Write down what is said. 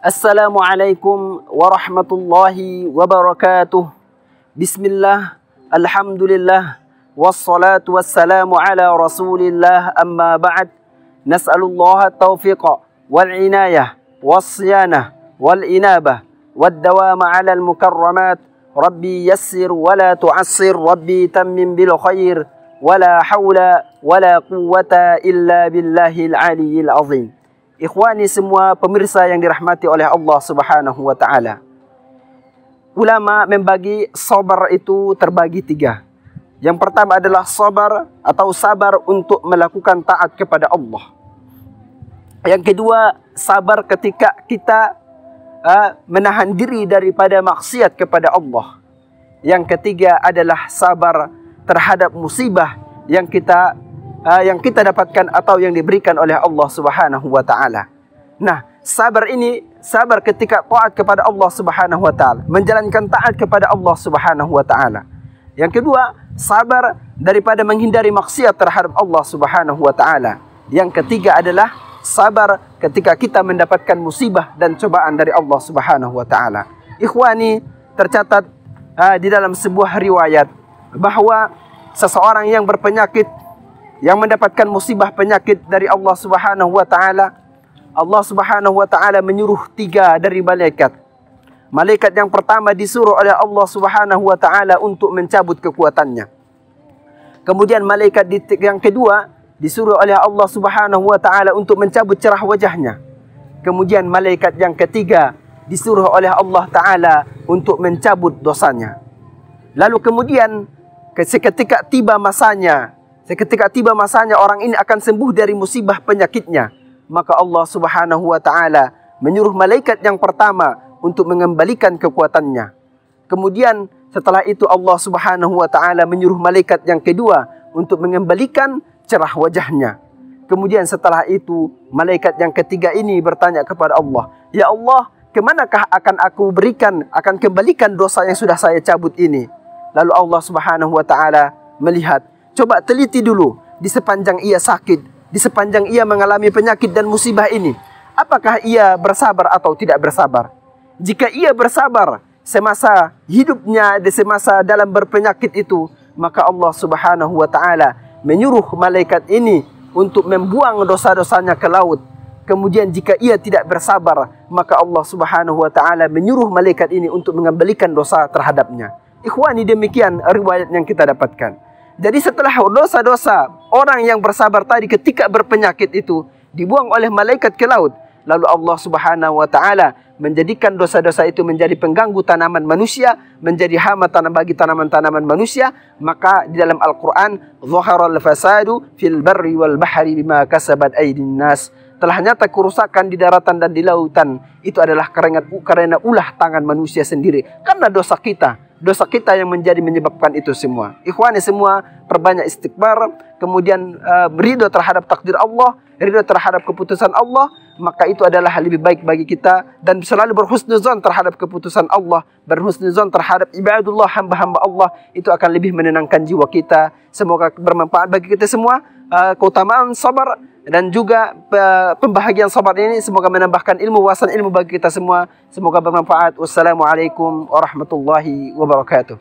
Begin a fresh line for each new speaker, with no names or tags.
Assalamualaikum warahmatullahi wabarakatuh. Bismillah, alhamdulillah, wassalatu wassalamu ala rasulillah, amma ba'd. Nas'alullaha taufiqa wal inayah was-siyanah wal inabah wad dawama ala al mukarramat. Rabbi yassir wa la tu'assir, Rabbi tammim bil khair, wa la hawla wa la quwwata illa billahil aliyyil azim. Ikhwani semua pemirsa yang dirahmati oleh Allah Subhanahu wa taala. Ulama membagi sabar itu terbagi tiga. Yang pertama adalah sabar atau sabar untuk melakukan taat kepada Allah. Yang kedua, sabar ketika kita menahan diri daripada maksiat kepada Allah. Yang ketiga adalah sabar terhadap musibah yang kita dapatkan atau yang diberikan oleh Allah Subhanahu wa taala. Nah, sabar ini sabar ketika taat kepada Allah Subhanahu wa taala, menjalankan taat kepada Allah Subhanahu wa taala. Yang kedua, sabar daripada menghindari maksiat terhadap Allah Subhanahu wa taala. Yang ketiga adalah sabar ketika kita mendapatkan musibah dan cobaan dari Allah Subhanahu wa taala. Ikhwani, tercatat di dalam sebuah riwayat bahwa seseorang yang berpenyakit, yang mendapatkan musibah penyakit dari Allah Subhanahu wa taala, Allah Subhanahu wa taala menyuruh tiga dari malaikat. Malaikat yang pertama disuruh oleh Allah Subhanahu wa taala untuk mencabut kekuatannya. Kemudian malaikat yang kedua disuruh oleh Allah Subhanahu wa taala untuk mencabut cerah wajahnya. Kemudian malaikat yang ketiga disuruh oleh Allah taala untuk mencabut dosanya. Lalu kemudian seketika tiba masanya orang ini akan sembuh dari musibah penyakitnya, maka Allah Subhanahu wa taala menyuruh malaikat yang pertama untuk mengembalikan kekuatannya. Kemudian setelah itu Allah Subhanahu wa taala menyuruh malaikat yang kedua untuk mengembalikan cerah wajahnya. Kemudian setelah itu malaikat yang ketiga ini bertanya kepada Allah, "Ya Allah, kemanakah akan kembalikan dosa yang sudah saya cabut ini?" Lalu Allah Subhanahu wa taala melihat, coba teliti dulu di sepanjang ia sakit, di sepanjang ia mengalami penyakit dan musibah ini, apakah ia bersabar atau tidak bersabar? Jika ia bersabar semasa hidupnya, semasa dalam berpenyakit itu, maka Allah Subhanahu wa taala menyuruh malaikat ini untuk membuang dosa-dosanya ke laut. Kemudian jika ia tidak bersabar, maka Allah Subhanahu wa taala menyuruh malaikat ini untuk mengembalikan dosa terhadapnya. Ikhwani, demikian riwayat yang kita dapatkan. Jadi setelah dosa-dosa orang yang bersabar tadi ketika berpenyakit itu dibuang oleh malaikat ke laut, lalu Allah Subhanahu wa taala menjadikan dosa-dosa itu menjadi pengganggu tanaman manusia, menjadi hama bagi tanaman-tanaman manusia. Maka di dalam Al-Quran, "Zaharal fasadu fil barri wal bahri bima kasabat aydin nas." Telah nyata kerusakan di daratan dan di lautan itu adalah karena ulah tangan manusia sendiri, karena dosa kita yang menyebabkan itu semua. Ikhwani semua, perbanyak istighfar, kemudian ridho terhadap takdir Allah, ridho terhadap keputusan Allah, maka itu adalah lebih baik bagi kita. Dan selalu berhusnuzon terhadap keputusan Allah, berhusnuzon terhadap ibadullah, hamba-hamba Allah, itu akan lebih menenangkan jiwa kita. Semoga bermanfaat bagi kita semua. Keutamaan sabar dan juga pembahagian sabar ini semoga menambahkan ilmu, wawasan ilmu bagi kita semua. Semoga bermanfaat. Wassalamualaikum warahmatullahi wabarakatuh.